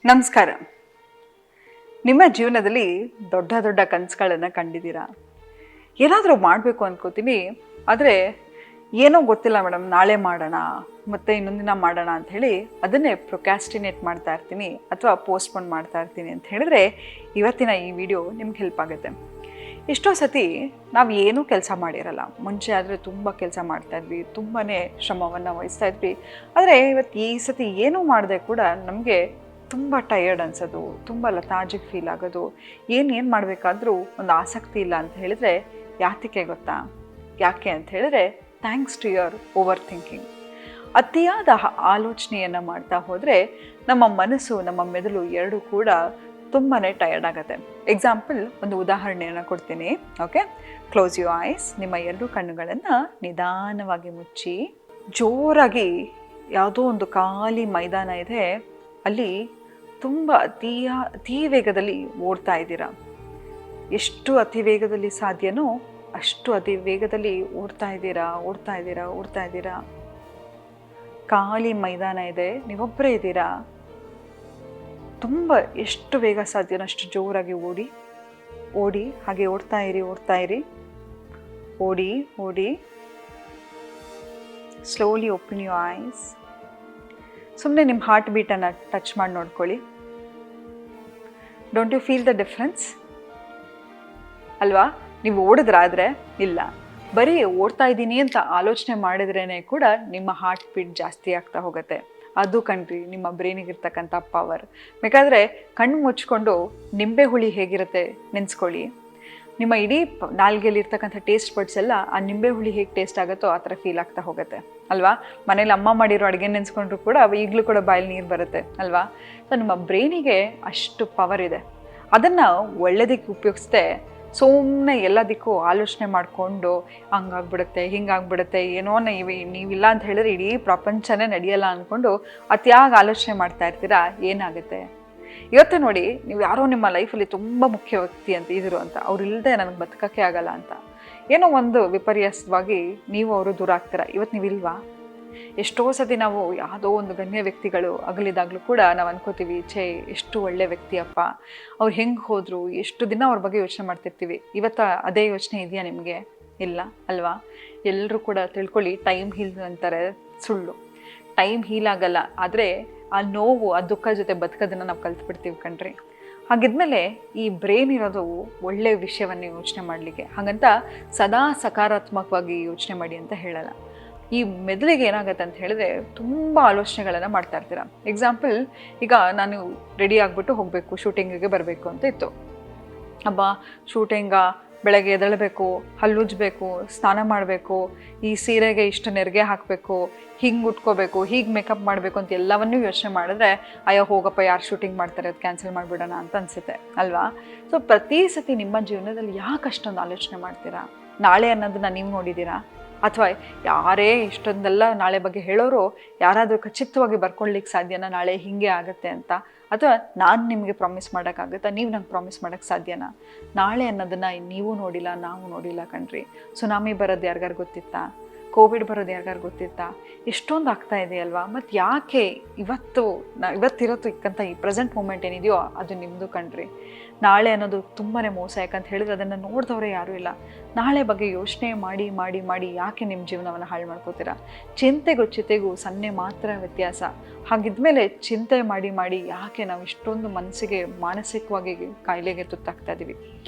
ನಮಸ್ಕಾರ. ನಿಮ್ಮ ಜೀವನದಲ್ಲಿ ದೊಡ್ಡ ದೊಡ್ಡ ಕನಸುಗಳನ್ನು ಕಂಡಿದ್ದೀರಾ? ಏನಾದರೂ ಮಾಡಬೇಕು ಅಂದ್ಕೋತೀನಿ, ಆದರೆ ಏನೋ ಗೊತ್ತಿಲ್ಲ ಮೇಡಮ್, ನಾಳೆ ಮಾಡೋಣ ಮತ್ತು ಇನ್ನೊಂದಿನ ಮಾಡೋಣ ಅಂಥೇಳಿ ಅದನ್ನೇ ಪ್ರೊಕ್ಯಾಸ್ಟಿನೇಟ್ ಮಾಡ್ತಾ ಇರ್ತೀನಿ ಅಥವಾ ಪೋಸ್ಟ್ಪೋನ್ ಮಾಡ್ತಾ ಇರ್ತೀನಿ ಅಂತ ಹೇಳಿದ್ರೆ ಇವತ್ತಿನ ಈ ವಿಡಿಯೋ ನಿಮ್ಗೆ ಹೆಲ್ಪ್ ಆಗುತ್ತೆ. ಎಷ್ಟೋ ಸತಿ ನಾವು ಏನೂ ಕೆಲಸ ಮಾಡಿರಲ್ಲ. ಮುಂಚೆ ಆದರೆ ತುಂಬ ಕೆಲಸ ಮಾಡ್ತಾಯಿದ್ವಿ, ತುಂಬಾ ಶ್ರಮವನ್ನು ವಹಿಸ್ತಾ ಇದ್ವಿ. ಆದರೆ ಇವತ್ತು ಈ ಸತಿ ಏನೂ ಮಾಡದೆ ಕೂಡ ನಮಗೆ ತುಂಬ ಟಯರ್ಡ್ ಅನ್ಸೋದು, ತುಂಬ ಲತಾಜಿಕ್ ಫೀಲ್ ಆಗೋದು, ಏನು ಮಾಡಬೇಕಾದ್ರೂ ಒಂದು ಆಸಕ್ತಿ ಇಲ್ಲ ಅಂತ ಹೇಳಿದರೆ ಯಾತಕ್ಕೆ ಗೊತ್ತಾ? ಯಾಕೆ ಅಂತ ಹೇಳಿದ್ರೆ thanks to your overthinking. ಅತಿಯಾದ ಆಲೋಚನೆಯನ್ನು ಮಾಡ್ತಾ ಹೋದರೆ ನಮ್ಮ ಮನಸ್ಸು, ನಮ್ಮ ಮೆದುಳು ಎರಡೂ ಕೂಡ ತುಂಬಾ ಟಯರ್ಡ್ ಆಗುತ್ತೆ. ಎಕ್ಸಾಂಪಲ್, ಒಂದು ಉದಾಹರಣೆಯನ್ನು ಕೊಡ್ತೀನಿ. Okay, close you eyes. ನಿಮ್ಮ ಎರಡು ಕಣ್ಣುಗಳನ್ನು ನಿಧಾನವಾಗಿ ಮುಚ್ಚಿ, ಜೋರಾಗಿ ಯಾವುದೋ ಒಂದು ಖಾಲಿ ಮೈದಾನ ಇದೆ, ಅಲ್ಲಿ ತುಂಬ ಅತಿ ವೇಗದಲ್ಲಿ ಓಡ್ತಾ ಇದ್ದೀರಾ. ಎಷ್ಟು ಅತಿ ವೇಗದಲ್ಲಿ ಸಾಧ್ಯನೋ ಅಷ್ಟು ಅತಿ ವೇಗದಲ್ಲಿ ಓಡ್ತಾ ಇದ್ದೀರಾ. ಖಾಲಿ ಮೈದಾನ ಇದೆ, ನೀವೊಬ್ಬರೇ ಇದ್ದೀರಾ. ತುಂಬ ಎಷ್ಟು ಬೇಗ ಸಾಧ್ಯನೋ ಅಷ್ಟು ಜೋರಾಗಿ ಓಡಿ ಹಾಗೆ ಓಡ್ತಾ ಇರಿ. ಓಡಿ. Slowly open you eyes. ಸುಮ್ಮನೆ ನಿಮ್ಮ ಹಾರ್ಟ್ ಬೀಟನ್ನು ಟಚ್ ಮಾಡಿ ನೋಡ್ಕೊಳ್ಳಿ. Don't you feel the difference? ಅಲ್ವಾ? ನೀವು ಓಡಿದ್ರಾದರೆ ಇಲ್ಲ, ಬರೀ ಓಡ್ತಾ ಇದ್ದೀನಿ ಅಂತ ಆಲೋಚನೆ ಮಾಡಿದ್ರೇ ಕೂಡ ನಿಮ್ಮ ಹಾರ್ಟ್ ಬೀಟ್ ಜಾಸ್ತಿ ಆಗ್ತಾ ಹೋಗುತ್ತೆ. ಅದು ಕಣ್ರಿ ನಿಮ್ಮ ಬ್ರೈನಿಗಿರ್ತಕ್ಕಂಥ ಪವರ್. ಬೇಕಾದರೆ ಕಣ್ಣು ಮುಚ್ಕೊಂಡು ನಿಂಬೆ ಹುಳಿ ಹೇಗಿರುತ್ತೆ ನೆನೆಸ್ಕೊಳ್ಳಿ. ನಿಮ್ಮ ಇಡೀ ನಾಲ್ಗೆಯಲ್ಲಿ ಇರ್ತಕ್ಕಂಥ ಟೇಸ್ಟ್ ಬಡ್ಸ್ ಎಲ್ಲ ಆ ನಿಂಬೆ ಹುಳಿ ಹೇಗೆ ಟೇಸ್ಟ್ ಆಗುತ್ತೋ ಆ ಥರ ಫೀಲ್ ಆಗ್ತಾ ಹೋಗುತ್ತೆ ಅಲ್ವಾ? ಮನೇಲಿ ಅಮ್ಮ ಮಾಡಿರೋ ಅಡುಗೆ ನೆನೆಸ್ಕೊಂಡ್ರು ಕೂಡ ಈಗಲೂ ಕೂಡ ಬಾಯಲ್ಲಿ ನೀರು ಬರುತ್ತೆ ಅಲ್ವಾ? ಸೊ ನಿಮ್ಮ ಬ್ರೈನಿಗೆ ಅಷ್ಟು ಪವರ್ ಇದೆ. ಅದನ್ನು ಒಳ್ಳೆದಕ್ಕೆ ಉಪಯೋಗಿಸ್ದೆ ಸುಮ್ಮನೆ ಎಲ್ಲದಕ್ಕೂ ಆಲೋಚನೆ ಮಾಡಿಕೊಂಡು ಹಂಗಾಗ್ಬಿಡುತ್ತೆ, ಹಿಂಗಾಗ್ಬಿಡುತ್ತೆ, ಏನೋ ನೀವಿಲ್ಲ ಅಂತ ಹೇಳಿದ್ರೆ ಇಡೀ ಪ್ರಪಂಚನೇ ನಡೆಯಲ್ಲ ಅಂದ್ಕೊಂಡು ಅತಿಯಾಗಿ ಆಲೋಚನೆ ಮಾಡ್ತಾ ಇರ್ತೀರಾ. ಏನಾಗುತ್ತೆ? ಇವತ್ತು ನೋಡಿ, ನೀವು ಯಾರೋ ನಿಮ್ಮ ಲೈಫಲ್ಲಿ ತುಂಬ ಮುಖ್ಯ ವ್ಯಕ್ತಿ ಅಂತ ಇದ್ರು ಅಂತ, ಅವ್ರು ಇಲ್ಲದೆ ನನಗೆ ಬದುಕೋಕ್ಕೆ ಆಗಲ್ಲ ಅಂತ ಏನೋ ಒಂದು ವಿಪರ್ಯಾಸವಾಗಿ ನೀವು ಅವರು ದೂರ ಆಗ್ತೀರಾ. ಇವತ್ತು ನೀವಿಲ್ವಾ? ಎಷ್ಟೋ ಸತಿ ನಾವು ಯಾವುದೋ ಒಂದು ಗಣ್ಯ ವ್ಯಕ್ತಿಗಳು ಅಗಲಿದಾಗಲೂ ಕೂಡ ನಾವು ಅನ್ಕೋತೀವಿ, ಎಷ್ಟು ಒಳ್ಳೆ ವ್ಯಕ್ತಿಯಪ್ಪ, ಅವ್ರು ಹೆಂಗೆ ಹೋದರು, ಎಷ್ಟು ದಿನ ಅವ್ರ ಬಗ್ಗೆ ಯೋಚನೆ ಮಾಡ್ತಿರ್ತೀವಿ. ಇವತ್ತು ಅದೇ ಯೋಚನೆ ಇದೆಯಾ ನಿಮಗೆ? ಇಲ್ಲ ಅಲ್ವಾ? ಎಲ್ಲರೂ ಕೂಡ ತಿಳ್ಕೊಳ್ಳಿ, ಟೈಮ್ ಹೀಲ್ ಅಂತಾರೆ, ಸುಳ್ಳು. ಟೈಮ್ ಹೀಲ್ ಆಗಲ್ಲ, ಆದರೆ ಆ ನೋವು, ಆ ದುಃಖ ಜೊತೆ ಬದುಕೋದನ್ನು ನಾವು ಕಲ್ತ್ಬಿಡ್ತೀವಿ ಕಣ್ರಿ. ಹಾಗಿದ್ಮೇಲೆ ಈ ಬ್ರೈನ್ ಇರೋದು ಒಳ್ಳೆಯ ವಿಷಯವನ್ನು ಯೋಚನೆ ಮಾಡಲಿಕ್ಕೆ. ಹಾಗಂತ ಸದಾ ಸಕಾರಾತ್ಮಕವಾಗಿ ಯೋಚನೆ ಮಾಡಿ ಅಂತ ಹೇಳಲ್ಲ. ಈ ಮೆದುಳಿಗೆ ಏನಾಗುತ್ತೆ ಅಂತ ಹೇಳಿದ್ರೆ ತುಂಬ ಆಲೋಚನೆಗಳನ್ನು ಮಾಡ್ತಾ ಇರ್ತೀರ. ಎಕ್ಸಾಂಪಲ್, ಈಗ ನಾನು ರೆಡಿ ಆಗಿಬಿಟ್ಟು ಹೋಗಬೇಕು, ಶೂಟಿಂಗಿಗೆ ಬರಬೇಕು ಅಂತ ಇತ್ತು. ಶೂಟಿಂಗ, ಬೆಳಗ್ಗೆ ಎದ್ದೇಳಬೇಕು, ಹಲ್ಲುಜ್ಜಬೇಕು, ಸ್ನಾನ ಮಾಡಬೇಕು, ಈ ಸೀರೆಗೆ ಇಷ್ಟು ನೆರಿಗೆ ಹಾಕಬೇಕು, ಹಿಂಗೆ ಉಟ್ಕೋಬೇಕು, ಹೀಗೆ ಮೇಕಪ್ ಮಾಡಬೇಕು ಅಂತ ಎಲ್ಲವನ್ನೂ ಯೋಚನೆ ಮಾಡಿದ್ರೆ ಅಯ್ಯೋ ಹೋಗಪ್ಪ, ಯಾರು ಶೂಟಿಂಗ್ ಮಾಡ್ತಾರೆ, ಅದು ಕ್ಯಾನ್ಸಲ್ ಮಾಡಿಬಿಡೋಣ ಅಂತ ಅನಿಸುತ್ತೆ ಅಲ್ವಾ? ಸೊ ಪ್ರತಿ ಸತಿ ನಿಮ್ಮ ಜೀವನದಲ್ಲಿ ಯಾಕೆ ಅಷ್ಟೊಂದು ಆಲೋಚನೆ ಮಾಡ್ತೀರಾ? ನಾಳೆ ಅನ್ನೋದನ್ನ ನೀವು ನೋಡಿದ್ದೀರಾ? ಅಥವಾ ಯಾರೇ ಇಷ್ಟೊಂದೆಲ್ಲ ನಾಳೆ ಬಗ್ಗೆ ಹೇಳೋರು ಯಾರಾದರೂ ಖಚಿತವಾಗಿ ಬರ್ಕೊಳ್ಳಿಕ್ಕೆ ಸಾಧ್ಯನಾ ನಾಳೆ ಹೀಗೆ ಆಗುತ್ತೆ ಅಂತ? ಅಥವಾ ನಾನು ನಿಮಗೆ ಪ್ರಾಮಿಸ್ ಮಾಡೋಕ್ಕಾಗುತ್ತಾ? ನೀವು ನಂಗೆ ಪ್ರಾಮಿಸ್ ಮಾಡೋಕ್ಕೆ ಸಾಧ್ಯನಾ? ನಾಳೆ ಅನ್ನೋದನ್ನು ನೀವು ನೋಡಿಲ್ಲ, ನಾವು ನೋಡಿಲ್ಲ ಕಣ್ರಿ. ಸುನಾಮಿ ಬರೋದು ಯಾರಿಗಾರು ಗೊತ್ತಿತ್ತಾ? ಕೋವಿಡ್ ಬರೋದು ಯಾರಿಗಾರು ಗೊತ್ತಿತ್ತಾ? ಎಷ್ಟೊಂದು ಆಗ್ತಾ ಇದೆ ಅಲ್ವಾ? ಮತ್ತು ಯಾಕೆ ಇವತ್ತಿರೋದು ಇಕ್ಕಂಥ ಈ ಪ್ರೆಸೆಂಟ್ ಮೂಮೆಂಟ್ ಏನಿದೆಯೋ ಅದು ನಿಮ್ಮದು ಕಣ್ರಿ. ನಾಳೆ ಅನ್ನೋದು ತುಂಬಾ ಮೋಸ. ಯಾಕಂತ ಹೇಳಿದ್ರೆ ಅದನ್ನು ನೋಡಿದವರೇ ಯಾರೂ ಇಲ್ಲ. ನಾಳೆ ಬಗ್ಗೆ ಯೋಚನೆ ಮಾಡಿ ಯಾಕೆ ನಿಮ್ಮ ಜೀವನವನ್ನು ಹಾಳು ಮಾಡ್ಕೋತೀರಾ? ಚಿಂತೆಗೂ ಸನ್ನೆ ಮಾತ್ರ ವ್ಯತ್ಯಾಸ. ಹಾಗಿದ್ಮೇಲೆ ಚಿಂತೆ ಮಾಡಿ ಯಾಕೆ ನಾವು ಇಷ್ಟೊಂದು ಮನಸ್ಸಿಗೆ ಮಾನಸಿಕವಾಗಿ ಕಾಯಿಲೆಗೆ ತುತ್ತಾಗ್ತಾ ಇದ್ದೀವಿ?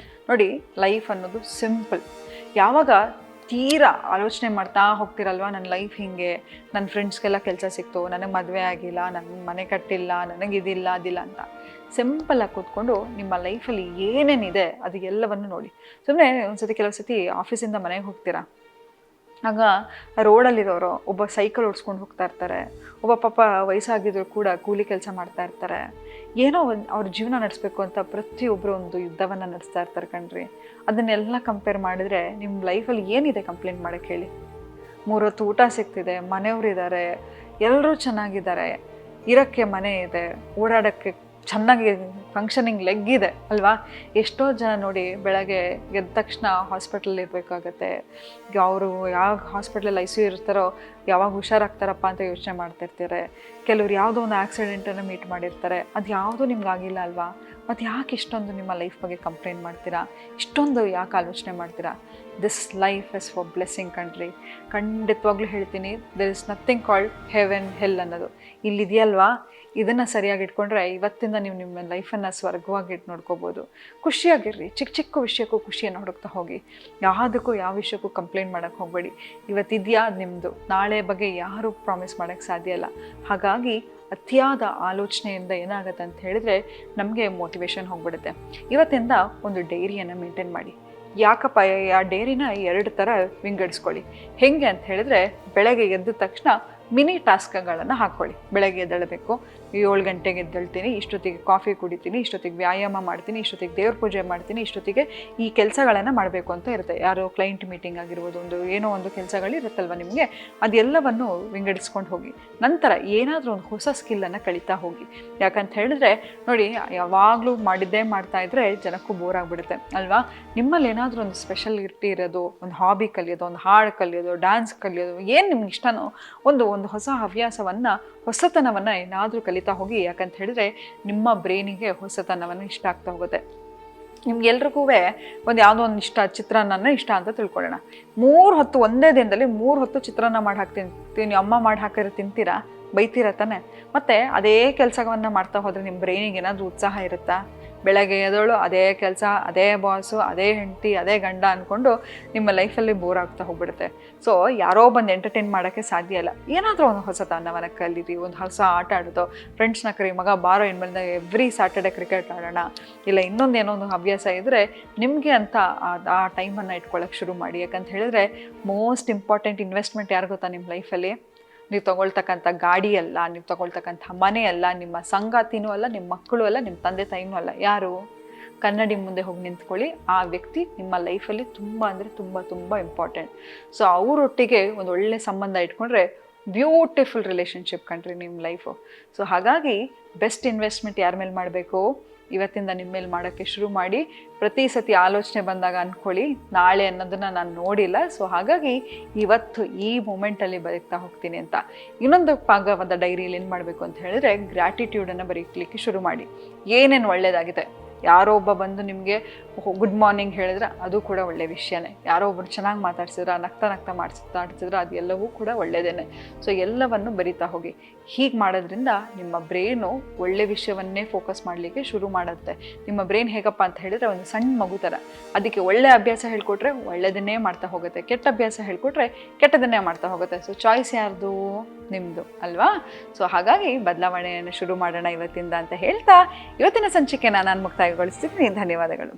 ನೋಡಿ, ಲೈಫ್ ಅನ್ನೋದು ಸಿಂಪಲ್. ಯಾವಾಗ ತೀರಾ ಆಲೋಚನೆ ಮಾಡ್ತಾ ಹೋಗ್ತಿರಲ್ವ, ನನ್ನ ಲೈಫ್ ಹಿಂಗೆ, ನನ್ನ ಫ್ರೆಂಡ್ಸ್ಗೆಲ್ಲ ಕೆಲಸ ಸಿಕ್ತು, ನನಗೆ ಮದುವೆ ಆಗಿಲ್ಲ, ನನ್ನ ಮನೆ ಕಟ್ಟಿಲ್ಲ, ನನಗಿದಿಲ್ಲ ಅದಿಲ್ಲ ಅಂತ ಸಿಂಪಲ್ಲಾಗಿ ಕೂತ್ಕೊಂಡು ನಿಮ್ಮ ಲೈಫಲ್ಲಿ ಏನೇನಿದೆ ಅದು ಎಲ್ಲವನ್ನು ನೋಡಿ. ಸುಮ್ಮನೆ ಒಂದ್ಸತಿ ಕೆಲವು ಸತಿ ಆಫೀಸಿಂದ ಮನೆಗೆ ಹೋಗ್ತೀರಾ, ಆಗ ರೋಡಲ್ಲಿರೋರು ಒಬ್ಬ ಸೈಕಲ್ ಓಡಿಸ್ಕೊಂಡು ಹೋಗ್ತಾ ಇರ್ತಾರೆ, ಒಬ್ಬ ಪಾಪ ವಯಸ್ಸಾಗಿದ್ರು ಕೂಡ ಕೂಲಿ ಕೆಲಸ ಮಾಡ್ತಾ ಇರ್ತಾರೆ. ಏನೋ ಅವ್ರ ಜೀವನ ನಡೆಸಬೇಕು ಅಂತ ಪ್ರತಿಯೊಬ್ಬರು ಒಂದು ಯುದ್ಧವನ್ನು ನಡೆಸ್ತಾ ಇರ್ತಾರೆ ಕಣ್ರಿ. ಅದನ್ನೆಲ್ಲ ಕಂಪೇರ್ ಮಾಡಿದ್ರೆ ನಿಮ್ಮ ಲೈಫಲ್ಲಿ ಏನಿದೆ ಕಂಪ್ಲೇಂಟ್ ಮಾಡೋಕ್ಕೆ ಹೇಳಿ? 3 ಹೊತ್ತು ಊಟ ಸಿಗ್ತಿದೆ, ಮನೆಯವರಿದ್ದಾರೆ, ಎಲ್ಲರೂ ಚೆನ್ನಾಗಿದ್ದಾರೆ, ಇರೋಕ್ಕೆ ಮನೆ ಇದೆ, ಓಡಾಡೋಕ್ಕೆ ಚೆನ್ನಾಗಿ ಫಂಕ್ಷನಿಂಗ್ ಲೆಗ್ ಇದೆ ಅಲ್ವಾ? ಎಷ್ಟೋ ಜನ ನೋಡಿ ಬೆಳಗ್ಗೆ ಎದ್ದ ತಕ್ಷಣ ಹಾಸ್ಪಿಟಲ್ ಇರಬೇಕಾಗತ್ತೆ. ಅವರು ಯಾವ ಹಾಸ್ಪಿಟ್ಲಲ್ಲಿ ICU ಇರ್ತಾರೋ ಯಾವಾಗ ಹುಷಾರಾಗ್ತಾರಪ್ಪ ಅಂತ ಯೋಚನೆ ಮಾಡ್ತಿರ್ತಾರೆ. ಕೆಲವ್ರು ಯಾವುದೋ ಒಂದು ಆಕ್ಸಿಡೆಂಟನ್ನು ಮೀಟ್ ಮಾಡಿರ್ತಾರೆ, ಅದು ಯಾವುದೂ ನಿಮ್ಗೆ ಆಗಿಲ್ಲ ಅಲ್ವಾ? ಮತ್ತು ಯಾಕೆ ಇಷ್ಟೊಂದು ನಿಮ್ಮ ಲೈಫ್ ಬಗ್ಗೆ ಕಂಪ್ಲೇಂಟ್ ಮಾಡ್ತೀರಾ? ಇಷ್ಟೊಂದು ಯಾಕೆ ಆಲೋಚನೆ ಮಾಡ್ತೀರಾ? This life is for blessing ಕಣ್ರಿ. ಖಂಡಿತವಾಗ್ಲೂ ಹೇಳ್ತೀನಿ, there is nothing called heaven hell ಅನ್ನೋದು ಇಲ್ಲಿದೆಯಲ್ವಾ. ಇದನ್ನು ಸರಿಯಾಗಿ ಇಟ್ಕೊಂಡ್ರೆ ಇವತ್ತಿಂದ ನೀವು ನಿಮ್ಮ ಲೈಫನ್ನು ಸ್ವರ್ಗವಾಗಿ ನೋಡ್ಕೋಬೋದು. ಖುಷಿಯಾಗಿರ್ರಿ. ಚಿಕ್ಕ ಚಿಕ್ಕ ವಿಷಯಕ್ಕೂ ಖುಷಿಯನ್ನು ಹುಡುಕ್ತಾ ಹೋಗಿ. ಯಾವುದಕ್ಕೂ ಯಾವ ವಿಷಯಕ್ಕೂ ಕಂಪ್ಲೇಂಟ್ ಮಾಡೋಕ್ಕೆ ಹೋಗಬೇಡಿ. ಇವತ್ತಿದೆಯಾ ಅದು ನಿಮ್ಮದು, ನಾಳೆ ಬಗ್ಗೆ ಯಾರೂ ಪ್ರಾಮಿಸ್ ಮಾಡೋಕ್ಕೆ ಸಾಧ್ಯ ಇಲ್ಲ. ಹಾಗಾಗಿ ಅತಿಯಾದ ಆಲೋಚನೆಯಿಂದ ಏನಾಗುತ್ತೆ ಅಂತ ಹೇಳಿದ್ರೆ ನಮಗೆ ಮೋಟಿವೇಶನ್ ಹೋಗ್ಬಿಡುತ್ತೆ. ಇವತ್ತಿಂದ ಒಂದು ಡೈರಿಯನ್ನು ಮೇಂಟೈನ್ ಮಾಡಿ. ಯಾಕಪ್ಪ ಆ ಡೈರಿನ 2 ಥರ ವಿಂಗಡಿಸ್ಕೊಳ್ಳಿ. ಹೇಗೆ ಅಂತ ಹೇಳಿದ್ರೆ, ಬೆಳಗ್ಗೆ ಎದ್ದ ತಕ್ಷಣ ಮಿನಿ ಟಾಸ್ಕ್ಗಳನ್ನು ಹಾಕ್ಕೊಳ್ಳಿ. ಬೆಳಗ್ಗೆ ಎದ್ದೇಳಬೇಕು, 7 ಗಂಟೆಗೆ ಎದ್ದೇಳ್ತೀನಿ, ಇಷ್ಟೊತ್ತಿಗೆ ಕಾಫಿ ಕುಡಿತೀನಿ, ಇಷ್ಟೊತ್ತಿಗೆ ವ್ಯಾಯಾಮ ಮಾಡ್ತೀನಿ, ಇಷ್ಟೊತ್ತಿಗೆ ದೇವ್ರ ಪೂಜೆ ಮಾಡ್ತೀನಿ, ಇಷ್ಟೊತ್ತಿಗೆ ಈ ಕೆಲಸಗಳನ್ನು ಮಾಡಬೇಕು ಅಂತ ಇರುತ್ತೆ. ಯಾರೋ ಕ್ಲೈಂಟ್ ಮೀಟಿಂಗ್ ಆಗಿರ್ಬೋದು, ಏನೋ ಒಂದು ಕೆಲಸಗಳಿರುತ್ತಲ್ವ ನಿಮಗೆ, ಅದೆಲ್ಲವನ್ನು ವಿಂಗಡಿಸ್ಕೊಂಡು ಹೋಗಿ. ನಂತರ ಏನಾದರೂ ಒಂದು ಹೊಸ ಸ್ಕಿಲ್ಲನ್ನು ಕಲಿತಾ ಹೋಗಿ. ಯಾಕಂತ ಹೇಳಿದ್ರೆ ನೋಡಿ, ಯಾವಾಗಲೂ ಮಾಡಿದ್ದೇ ಮಾಡ್ತಾ ಇದ್ರೆ ಜನಕ್ಕೂ ಬೋರ್ ಆಗಿಬಿಡುತ್ತೆ ಅಲ್ವಾ? ನಿಮ್ಮಲ್ಲಿ ಏನಾದರೂ ಒಂದು ಸ್ಪೆಷಲಿಟಿ ಇರೋದು, ಒಂದು ಹಾಬಿ ಕಲಿಯೋದು, ಒಂದು ಹಾಡು ಕಲಿಯೋದು, ಡ್ಯಾನ್ಸ್ ಕಲಿಯೋದು, ಏನು ನಿಮ್ಗೆ ಇಷ್ಟನೋ ಒಂದು ಹೊಸ ಹವ್ಯಾಸವನ್ನು, ಹೊಸತನವನ್ನು ಏನಾದರೂ ಕಲಿತಾ ಹೋಗಿ. ಯಾಕಂತ ಹೇಳಿದ್ರೆ ನಿಮ್ಮ ಬ್ರೈನಿಗೆ ಹೊಸತನವನ್ನು ಇಷ್ಟ ಆಗ್ತಾ ಹೋಗುತ್ತೆ. ನಿಮ್ಗೆಲ್ರಿಗೂ ಒಂದು ಯಾವುದೋ ಒಂದು ಚಿತ್ರಾನ್ನ ಇಷ್ಟ ಅಂತ ತಿಳ್ಕೊಳ್ಳೋಣ. 3 ಹೊತ್ತು ಒಂದೇ ದಿನದಲ್ಲಿ 3 ಹೊತ್ತು ಚಿತ್ರಾನ್ನ ಮಾಡಿ ಹಾಕ್ತೀನಿ, ಅಮ್ಮ ಮಾಡಿ ಹಾಕಿರೋ ತಿಂತೀರಾ? ಬೈತೀರ ತಾನೆ. ಮತ್ತು ಅದೇ ಕೆಲಸವನ್ನು ಮಾಡ್ತಾ ಹೋದರೆ ನಿಮ್ಮ ಬ್ರೈನಿಗೆ ಏನಾದರೂ ಉತ್ಸಾಹ ಇರುತ್ತಾ? ಬೆಳಗ್ಗೆ ಎದೋಳು ಅದೇ ಕೆಲಸ, ಅದೇ ಬಾಸು, ಅದೇ ಹೆಂಡತಿ, ಅದೇ ಗಂಡ ಅಂದ್ಕೊಂಡು ನಿಮ್ಮ ಲೈಫಲ್ಲಿ ಬೋರ್ ಆಗ್ತಾ ಹೋಗ್ಬಿಡುತ್ತೆ. ಸೊ ಯಾರೋ ಬಂದು ಎಂಟರ್ಟೈನ್ ಮಾಡೋಕ್ಕೆ ಸಾಧ್ಯ ಇಲ್ಲ. ಏನಾದರೂ ಒಂದು ಹೊಸತನವನ್ನು ಕಲೀರಿ, ಒಂದು ಹೊಸ ಆಟ ಆಡೋದು, ಫ್ರೆಂಡ್ಸ್ನ ಕರಿ, ಮಗ ಬಾರೋ ಇನ್ಮೇಲೆ ಎವ್ರಿ ಸ್ಯಾಟರ್ಡೆ ಕ್ರಿಕೆಟ್ ಆಡೋಣ, ಇಲ್ಲ ಇನ್ನೊಂದೇನೋ ಒಂದು ಹವ್ಯಾಸ ಇದ್ದರೆ ನಿಮಗೆ ಅಂತ ಆ ಟೈಮನ್ನು ಇಟ್ಕೊಳ್ಳೋಕ್ಕೆ ಶುರು ಮಾಡಿ. ಯಾಕಂತ ಹೇಳಿದ್ರೆ ಮೋಸ್ಟ್ ಇಂಪಾರ್ಟೆಂಟ್ ಇನ್ವೆಸ್ಟ್ಮೆಂಟ್ ಯಾರು ಗೊತ್ತಾ ನಿಮ್ಮ ಲೈಫಲ್ಲಿ? ನೀವು ತೊಗೊಳ್ತಕ್ಕಂಥ ಗಾಡಿ ಅಲ್ಲ, ನೀವು ತೊಗೊಳ್ತಕ್ಕಂಥ ಮನೆ ಅಲ್ಲ, ನಿಮ್ಮ ಸಂಗಾತಿನೂ ಅಲ್ಲ, ನಿಮ್ಮ ಮಕ್ಕಳು ಅಲ್ಲ, ನಿಮ್ಮ ತಂದೆ ತಾಯಿನೂ ಅಲ್ಲ. ಯಾರು? ಕನ್ನಡಿ ಮುಂದೆ ಹೋಗಿ ನಿಂತ್ಕೊಳ್ಳಿ. ಆ ವ್ಯಕ್ತಿ ನಿಮ್ಮ ಲೈಫಲ್ಲಿ ತುಂಬ ಅಂದರೆ ತುಂಬ ತುಂಬ ಇಂಪಾರ್ಟೆಂಟ್. ಸೊ ಅವರೊಟ್ಟಿಗೆ ಒಂದು ಒಳ್ಳೆ ಸಂಬಂಧ ಇಟ್ಕೊಂಡ್ರೆ ಬ್ಯೂಟಿಫುಲ್ ರಿಲೇಷನ್ಶಿಪ್ ಕಂಡ್ರಿ ನಿಮ್ಮ ಲೈಫು. ಸೊ ಹಾಗಾಗಿ ಬೆಸ್ಟ್ ಇನ್ವೆಸ್ಟ್ಮೆಂಟ್ ಯಾರ ಮೇಲೆ ಮಾಡಬೇಕು? ಇವತ್ತಿಂದ ನಿಮ್ಮ ಮೇಲೆ ಮಾಡೋಕ್ಕೆ ಶುರು ಮಾಡಿ. ಪ್ರತಿ ಸತಿ ಆಲೋಚನೆ ಬಂದಾಗ ಅಂದ್ಕೊಳ್ಳಿ, ನಾಳೆ ಅನ್ನೋದನ್ನು ನಾನು ನೋಡಿಲ್ಲ, ಸೊ ಹಾಗಾಗಿ ಇವತ್ತು ಈ ಮೂಮೆಂಟಲ್ಲಿ ಬದುಕ್ತಾ ಹೋಗ್ತೀನಿ ಅಂತ. ಇನ್ನೊಂದು ಭಾಗವಾದ ಡೈರಿಯಲ್ಲಿ ಏನು ಮಾಡಬೇಕು ಅಂತ ಹೇಳಿದ್ರೆ, ಗ್ರ್ಯಾಟಿಟ್ಯೂಡನ್ನು ಬರೀಲಿಕ್ಕೆ ಶುರು ಮಾಡಿ. ಏನೇನು ಒಳ್ಳೆಯದಾಗಿದೆ, ಯಾರೋ ಒಬ್ಬ ಬಂದು ನಿಮಗೆ ಗುಡ್ ಮಾರ್ನಿಂಗ್ ಹೇಳಿದ್ರೆ ಅದು ಕೂಡ ಒಳ್ಳೆಯ ವಿಷಯನೇ. ಯಾರೋ ಒಬ್ಬರು ಚೆನ್ನಾಗಿ ಮಾತಾಡ್ಸಿದ್ರೆ, ನಗ್ತಾ ಮಾತಾಡ್ಸಿದ್ರೆ ಅದೆಲ್ಲವೂ ಕೂಡ ಒಳ್ಳೆಯದೇ. ಸೊ ಎಲ್ಲವನ್ನು ಬರಿತಾ ಹೋಗಿ. ಹೀಗೆ ಮಾಡೋದ್ರಿಂದ ನಿಮ್ಮ ಬ್ರೈನು ಒಳ್ಳೆ ವಿಷಯವನ್ನೇ ಫೋಕಸ್ ಮಾಡಲಿಕ್ಕೆ ಶುರು ಮಾಡುತ್ತೆ. ನಿಮ್ಮ ಬ್ರೈನ್ ಹೇಗಪ್ಪ ಅಂತ ಹೇಳಿದ್ರೆ ಒಂದು ಸಣ್ಣ ಮಗು ಥರ. ಅದಕ್ಕೆ ಒಳ್ಳೆ ಅಭ್ಯಾಸ ಹೇಳ್ಕೊಟ್ರೆ ಒಳ್ಳೆಯದನ್ನೇ ಮಾಡ್ತಾ ಹೋಗುತ್ತೆ, ಕೆಟ್ಟ ಅಭ್ಯಾಸ ಹೇಳ್ಕೊಟ್ರೆ ಕೆಟ್ಟದನ್ನೇ ಮಾಡ್ತಾ ಹೋಗುತ್ತೆ. ಸೊ ಚಾಯ್ಸ್ ಯಾರ್ದು? ನಿಮ್ಮದು ಅಲ್ವಾ? ಸೊ ಹಾಗಾಗಿ ಬದಲಾವಣೆಯನ್ನು ಶುರು ಮಾಡೋಣ ಇವತ್ತಿಂದ ಅಂತ ಹೇಳ್ತಾ ಇವತ್ತಿನ ಸಂಚಿಕೆನ ನಾನು ಮುಕ್ತಾಯಗೊಳಿಸ್ತಿದ್ದೀನಿ. ಧನ್ಯವಾದಗಳು.